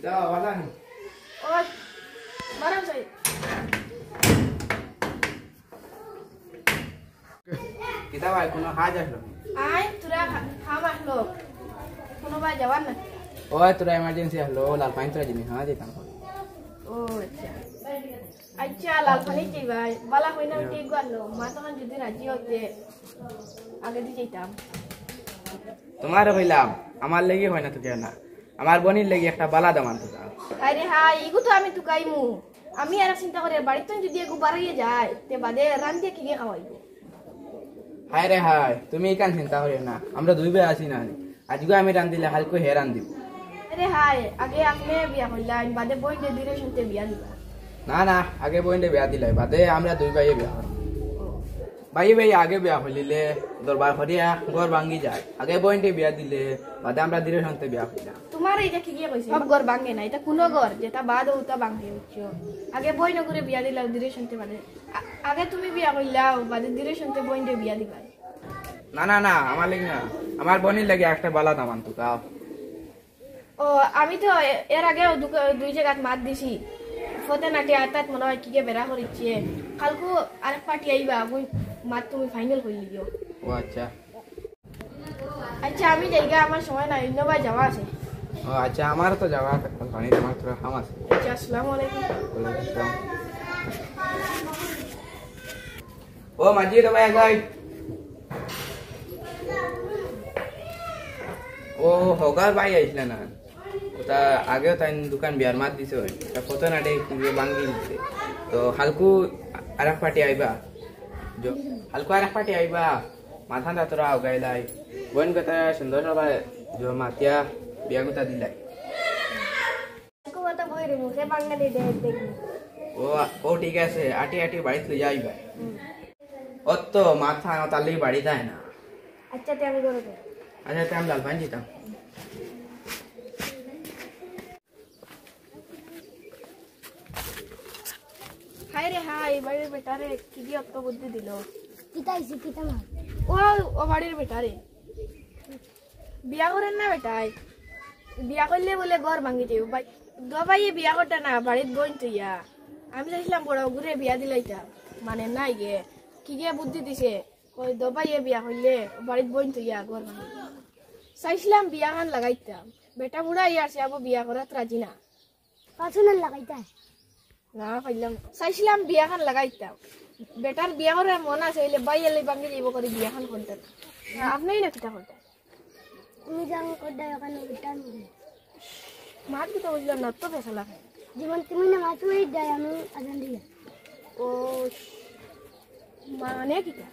যাও বালা নি ও মারাম সাই কিতা ভাই কোনো কাজ আসলো আই তোরা খাম আসলো কোনো ভাই যাবার না ওই তোরা এমার্জেন্সি আসলো লাল পানি তোরা জিনিস হ্যাঁ যেতাম ও আচ্ছা আচ্ছা লাল পানি চাই ভাই বালা হই না ঠিক গেলো মা তখন যদি রাজি হতে আগে দিয়ে যেতাম তোমারও কইলাম আমার লেগে হয় না তো কেউ না আমার বোনের লেগে একটা বালা দাম আনতে দাও আরে হাই ইগু তো আমি তুকাইমু আমি আর চিন্তা করে বাড়িতে যদি এগু বাড়িয়ে যায় তে বাদে রান্দিয়ে কি খাওয়াইবো হায় রে হায় তুমি কেন চিন্তা করিও না আমরা দুই ভাই আছি না আজকে আমি রান দিলে হালকা হে রান দিব আরে হাই আগে আপনি বিয়া কইলেন বাদে বই দে দিরে শুনতে বিয়া দিবা না না আগে বোনটা বিয়া দিলাই বাদে আমরা দুই ভাইয়ে বিয়া করব ভাই ভাই আগে বিয়া হলিলে দরবার করিয়া ঘর ভাঙ্গি যায় আগে বোনটা বিয়া দিলে বাদে আমরা ধীরে শুনতে বিয়া কইলাম তোমার এইটা কি কইছে সব ঘর ভাঙে না এটা কোন ঘর যেটা বাদ ওটা ভাঙে হচ্ছে আগে বই না করে বিয়া দিলাও দিরে শুনতে বাদে আগে তুমি বিয়া কইলাও বাদে দিরে শুনতে বই দে বিয়া দিবা না না না আমার লেগে না আমার বোনের লেগে একটা বালা দাম আনতো তাও ও আমি তো এর আগে দুই জায়গাত মাত দিছি ফতে নাটি আতাত মনে হয় কি বেড়া করিচ্ছে কালকু আরেক পার্টি আইবা ওই মাত তুমি ফাইনাল করে লিও ও আচ্ছা আচ্ছা আমি জায়গা আমার সময় নাই ইন্নবা যাওয়া আছে ও আচ্ছা আমার তো যাওয়া পানি আমার তোরা খাম আছে আচ্ছা আসসালামু আলাইকুম ও মাঝি রে ভাই গাই ও হগার ভাই আইছিল না ওটা আগেও তাই দোকান বিয়ার মাত দিছে তা কত নাটে ভাঙ্গি দিছে তো হালকু আরেক পার্টি আইবা হালকু আরেক পার্টি আইবা মাথা না তোরা গাইলাই বোন কথা সুন্দর সবাই মাতিয়া বিয়া গুতা দিলাই কথা বই রে মুখে বাংলা দে দেখি ও ও ঠিক আছে আটি আটি বাড়িতে লই যাইবা অত তো মাথা তার লেগে বাড়ি যায় না আচ্ছা তে আমি করে দে আচ্ছা তাই আমি লাল পানি যেতাম হাই রে হাই বাড়ির বেটারে কি দিয়ে অত বুদ্ধি দিল কিতাইছি কিতা মা ও ও বাড়ির বেটারে বিয়া করেন না বেটাই বিয়া করলে বলে ঘর ভাঙি দেব দবাই বিয়া করতে না বাড়ির বোন তুইয়া আমি চাইছিলাম বড় ঘুরে বিয়া দিলাইতা মানে নাই গে কি গে বুদ্ধি দিছে ওই দবাই বিয়া করলে বাড়ির বোন তুইয়া ঘর ভাঙি চাইছিলাম বিয়া খান লাগাইতাম বেটা বুড়া ইয়ার সে আবো বিয়া করাত রাজি না পাছুনাল লাগাইতা না পাইলাম চাইছিলাম বিয়া খান লাগাইতাম বেটার বিয়া করার মন আছে হইলে বাই এলে ভাঙি যাব করে বিয়া খান করতেন আপনি না কিটা করতেন তুমি যাও কডা ওখানে উঠান মাত কি তো বুঝলাম না তো ফেসলা খায় জীবন তুমি না মাছ ওই দেয় আমি আজান দিলা ও মানে কিটা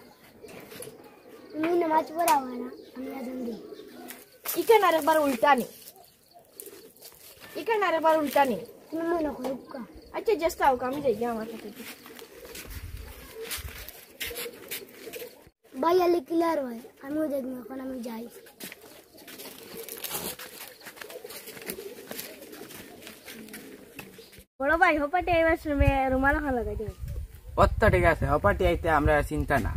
তুমি না মাছ পড়াও না আমি আজান দিই ইকান আরেকবার উল্টানি ইকান আরেকবার উল্টানি তুমি মনে করো কা আচ্ছা জাস্ট আও আমি যাই আমার সাথে ভাই আলি ক্লিয়ার হয় আমিও দেখবো এখন আমি যাই বড় ভাই হোপাটি আইবার সময় রুমাল খান লাগাই দেব অত ঠিক আছে হপাটি আইতে আমরা চিন্তা না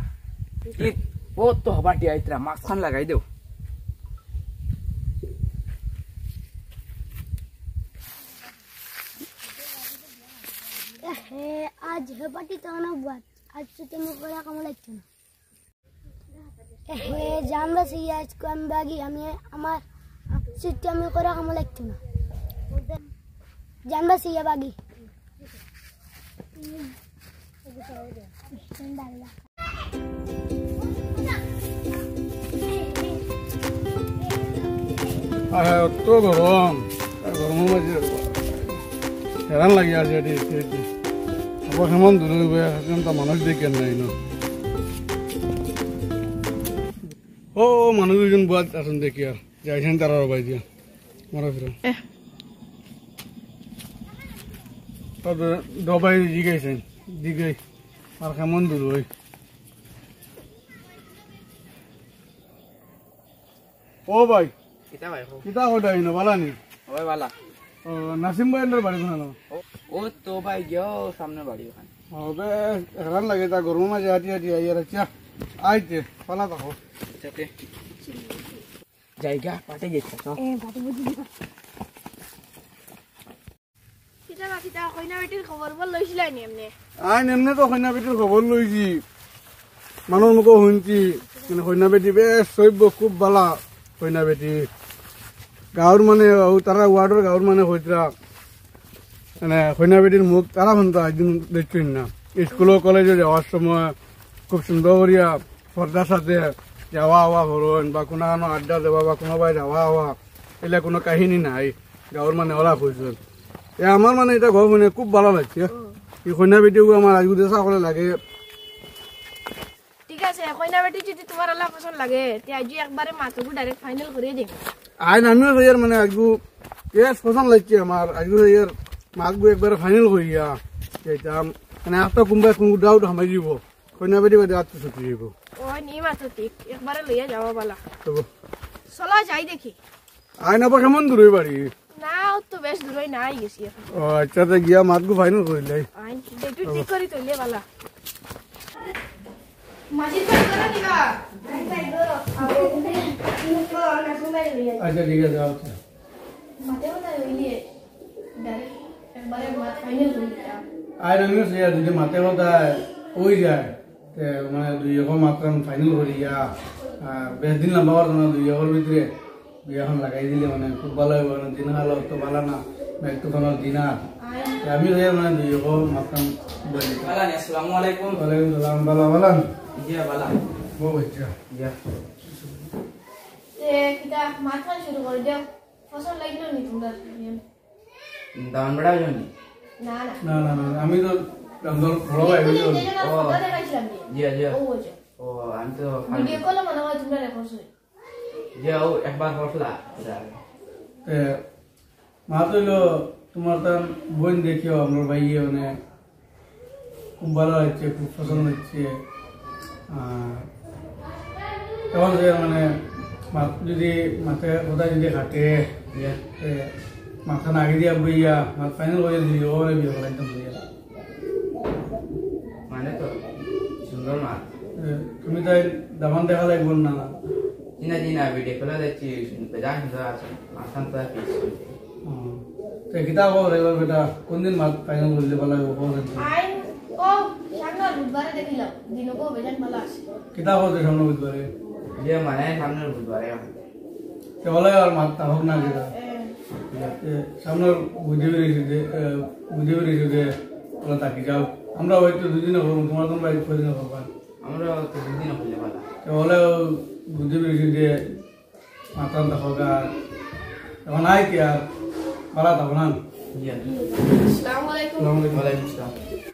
কি ও তো হপাটি আইতে মাখন লাগাই দেও হে আজ হেপাটি তো না বাত আজ তো তুমি করে কাম লাগছে না হে জানবা সি আজ কো আমি বাগি আমি আমার সিস্টেম করে কাম লাগছে না জানবা সি বাগি তো গরম গরমের মাঝে হেরান লাগি আছে আবার কেমন দূরে এখন তো মানুষ দেখে নাই না ও মানুষ দুজন বাদ আসুন দেখি আর যাইছেন তারা বাই দিয়া মারা ফিরা দবাই জিগাইছেন দিগাই আর কেমন দূর ওই ও ভাই কিতা ভাই কিতা কইতা ইনো বালা নি ওই বালা ও নাসিম ভাইয়ের বাড়ি কোন ও তো ভাই গিয়েও সামনে বাড়ি ওখানে হবে হেরান লাগে তা গরম মাঝে হাঁটি হাঁটি আইয়ার আচ্ছা আইতে পালা থাকো যাতে জায়গা পাটে গেছে এ বাড়ি বুঝি কিতা কইনা বেটির খবর বল লইছিলা নি এমনি আইন এমনি তো কন্যা বেটির খবর লইছি মানুষ মুখে শুনছি কিন্তু কন্যা বেটি বেশ সভ্য খুব বালা কন্যা বেটি গাঁৱৰ মানে তারা ওয়ার্ডের গাঁৱৰ মানে হইতরা মানে কন্যা বেটির মুখ তারা শুনতা একদিন দেখছেন না স্কুল কলেজে যাওয়ার সময় খুব সুন্দর করিয়া পর্দার সাথে যাওয়া আওয়া হরণ বা কোনো আড্ডা দেওয়া বা কোনো বাই যাওয়া আওয়া এগুলা কোনো কাহিনী নাই গাঁৱৰ মানে ওলা হয়েছে আমার মানে এটা ঘর মানে খুব ভালো লাগছে এই কন্যা বেটিও আমার আজকে দেখা করে লাগে ঠিক আছে কইনা বেটি যদি তোমার আল্লাহ পছন্দ লাগে তে আজি একবারে মাছকু ডাইরেক্ট ফাইনাল করে দিম আইন আমিও যাইয়ার মানে আজকে বেশ পছন্দ লাগছে আমার আজকে যাইয়ার মাছগু একবারে ফাইনাল করিয়া যাইতাম মানে একটা কোনবাই কোনো ডাউট হামাই দিব কন্যা বেটি বাদে আত্ম ছুটি দিব ও নি মাছ ঠিক একবারে লইয়া যাওয়া বালা তবু চলো যাই দেখি আইন আবার কেমন দূরে বাড়ি না ও তো বেশ দূরই নাই গেছি এখন ও আচ্ছা তো গিয়া মাছগু ফাইনাল করিলে আইন ডেটু ঠিক করি তইলে বালা মাঝি পাই করে দিবা তাই ধরো আও তো না সুমাই লইয়া আচ্ছা ঠিক আছে যাও মাতে কথা হইলে ডাইরেক্ট একবারে মাছ ফাইনাল করিয়া আইন আমিও যাইয়া যদি মাতে কথা ওই যায় তে মানে দুই এখন মাত্র ফাইনাল করিয়া বেশ দিন লম্বা করতো না দুই এর ভিতরে বিয়াখন লাগাই দিলে মানে খুব ভালো হবে মানে দিন হালো তো ভালো না একটু তোমার দিনা আমি মানে দুই এখন মাত্র বলি বালা নি আসসালামু আলাইকুম ওয়ালাইকুম সালাম ভালো ভালো জিয়া বালা ও বাচ্চা জিয়া তে কিটা মাছ খাওয়া শুরু করে দাও ফসল লাগলো নি তোমরা দান বড়া জনি না না না না না আমি তো রমজান বড় ভাই হইলো জিয়া জিয়া ও আমি তো ভিডিও কল মনে হয় তোমরা রেকর্ড জিয়া ও একবার হটলা তে মা তো হইলো তোমার তার বোন দেখিও আমার ভাই মানে খুব ভালো হচ্ছে খুব পছন্দ হচ্ছে তখন যে মানে যদি মাথায় কোথায় যদি খাটে মাথা নাগি দিয়া বইয়া মাথা ফাইনাল করে দিই ও বিয়ে করে একদম মানে তো সুন্দর মা তুমি তাই দামান দেখা লাগবে না জিনা জিনা ভিডিও কল যাচ্ছি বেজান সুন্দর আছে আসান তো পিস তো কিতাব এবার বেটা কোন দিন মাথা ফাইনাল করলে ভালো হবে আইন ও সামনে বুধবারে দেখিলাম দিনকো বেজান ভালো আছে কিতাব হতে সামনে বুধবারে জিয়া মানে সামনে বুধবারে তে বলে আর মাথা হোক না কিতা সামনে বুঝে বেরিয়েছে যে ওরা তাকি যাও আমরা হয়তো দুদিনে করবো তোমার তোমরা কদিনে করবা আমরা তো দুদিন হইলে বালা বলে বুঝে বেরিয়েছে যে মাথা দেখো এখন আয় কি আর পালা তখন জিয়া আসসালামু আলাইকুম ওয়ালাইকুম আসসালাম